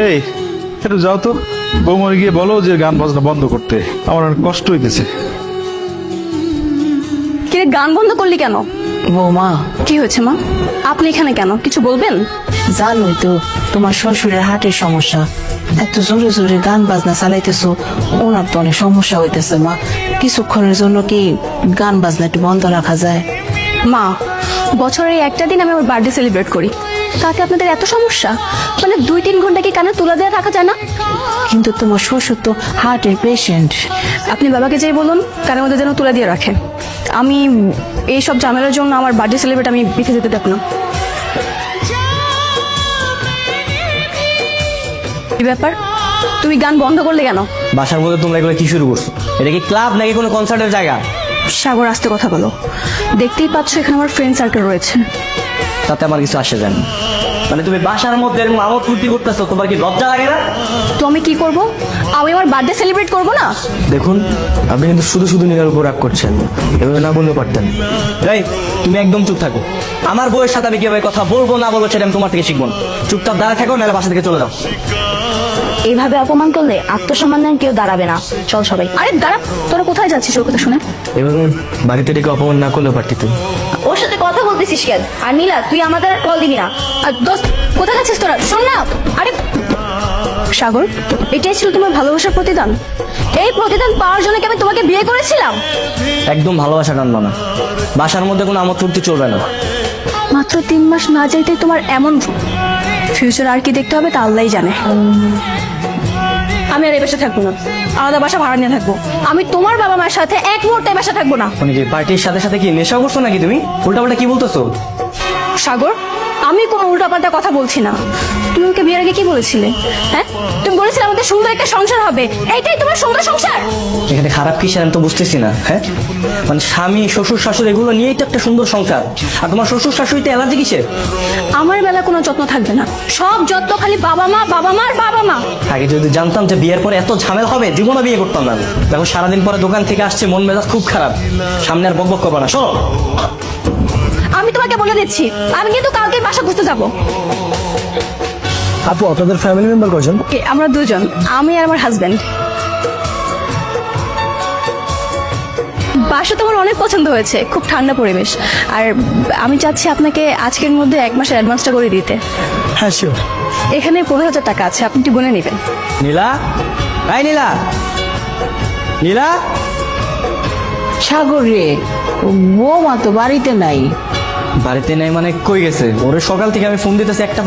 এই একটু যাও তো, বৌমারে গিয়ে বলো যে গান বাজনা বন্ধ করতে, আমার অনেক কষ্ট হইতেছে। কিরে গান বন্ধ করলি কেন? বৌমা, কি হয়েছে মা? আপনি এখানে কেন, কিছু বলবেন? জানোই তো তোমার শ্বশুরের হার্টের সমস্যা, এত জোরে জোরে গান বাজনা চালাইতেছো, ওনার তো অনেক সমস্যা হইতেছে মা। কিছুক্ষণের জন্য কি গান বাজনা একটু বন্ধ রাখা যায়? মা, বছরের একটা দিন আমি আমার বার্থডে সেলিব্রেট করি, তাতে আপনাদের এত সমস্যা? মানে 2-3 ঘন্টা কি কানে তুলা দিয়ে রাখা যায় না? কিন্তু তোমার শ্বশুর তো হার্টের পেশেন্ট। আপনি বাবাকে যেই বলুন কানের মধ্যে যেন তুলা দিয়ে রাখে। আমি এইসব ঝামেলার জন্য আমার বার্থডে সেলিব্রেট আমি বিথে যেতে দেব না। কি ব্যাপার, তুমি গান বন্ধ করলে কেন? বাসার মধ্যে তোমরা এগুলো কি শুরু করছো? এটা কি ক্লাব নাকি কোনো কনসার্টের জায়গা? সাগর, আস্তে কথা বলো। দেখতেই পাচ্ছ এখানে আমার ফ্রেন্ড সার্কেল রয়েছে। তাতে আমার কিছু আসে যায় না। মানে তুমি বাসার মধ্যে এরকম আমোদ ফুর্তি করতেছো, তোমার কি লজ্জা লাগে না? তো আমি কি করব? আমি আমার বার্থডে সেলিব্রেট করব না? দেখুন, আপনি কিন্তু শুধু শুধু নীলার উপর রাগ করছেন, এভাবে না বলতে পারতেন। এই তুমি একদম চুপ থাকো। আমার বউয়ের সাথে আমি কিভাবে কথা বলবো না বলবো সেটা আমি তোমার থেকে শিখবো না। চুপচাপ দাঁড়া থাকো, নাহলে বাসা থেকে চলে যাও। এইভাবে অপমান করলে আত্মসম্মান নিয়ে কেউ দাঁড়াবে না। চল সবাই। আরে দাঁড়া, তোরা কোথায় যাচ্ছিস ওর কথা শুনে? এভাবে বাড়িতে ডেকে অপমান না করলেও পারতি তুই। ওর সাথে কথা বলতেছিস কেন? আর নীলা, তুই আমাদের কল দিবি না। আর দোস্ত, কোথায় যাচ্ছিস তোরা? শোন না। আরে সাগর, এটাই ছিল তোমার ভালোবাসার প্রতিদান? এই প্রতিদান পাওয়ার জন্য কি আমি তোমাকে বিয়ে করেছিলাম? একদম ভালোবাসা টানবো না। বাসার মধ্যে কোনো আমোদ ফুর্তি চলবে না। মাত্র 3 মাস না যাইতেই তোমার এমন ফিউচার, আর কি দেখতে হবে তা আল্লাহই জানে। আমি আর এই বাসা থাকবো না, আলাদা বাসা ভাড়া নিয়ে থাকবো। আমি তোমার বাবা মায়ের সাথে এক মুহূর্তে বাসা থাকবো না। মানে কি পার্টির সাথে সাথে কি নেশা করছো নাকি তুমি? উল্টাপাল্টা কি বলতেছো? সাগর, আমি কোনো উল্টাপাল্টা কথা বলছি না। তুমি ওকে বিয়ের আগে কি বলেছিলে? হ্যাঁ, তুমি বলেছিলে আমাদের সুন্দর একটা সংসার হবে। এইটাই তোমার সুন্দর সংসার? এখানে খারাপ কিসের আমি তো বুঝতেছি না। হ্যাঁ, মানে স্বামী শ্বশুর শাশুড়ি এগুলো নিয়েই তো একটা সুন্দর সংসার। আর তোমার শ্বশুর শাশুড়িতে অ্যালার্জি কিসের? আমার বেলা কোনো যত্ন থাকবে না, সব যত্ন খালি বাবা মা, বাবা মা আর বাবা মা। আগে যদি জানতাম যে বিয়ের পরে এত ঝামেলা হবে, জীবনে বিয়ে করতাম না। দেখো সারাদিন পরে দোকান থেকে আসছে, মন মেজাজ খুব খারাপ। সামনে আর বকবক করবা না, শোনো। আমি তোমাকে বলে দিচ্ছি, আমি কিন্তু কালকে বাসা খুঁজতে যাবো। আপু, আপনাদের ফ্যামিলি মেম্বার কজন? আমরা দুজন, আমি আর আমার হাজবেন্ড। বাসা তোমার অনেক পছন্দ হয়েছে, খুব ঠান্ডা পরিবেশ। আর আমি চাচ্ছি আপনাকে আজকের মধ্যে 1 মাসের অ্যাডভান্সটা করে দিতে। হ্যাঁ, শিওর। এখানে 15,000 টাকা আছে, আপনি একটু গুনে নেবেন। নীলা, এই নীলা, নীলা। সাগর রে, বৌমা তো বাড়িতে নাই। বাড়িতে নাই মানে কই গেছে? ওরে সকাল থেকে আমি ফোন দিতেছি, একটা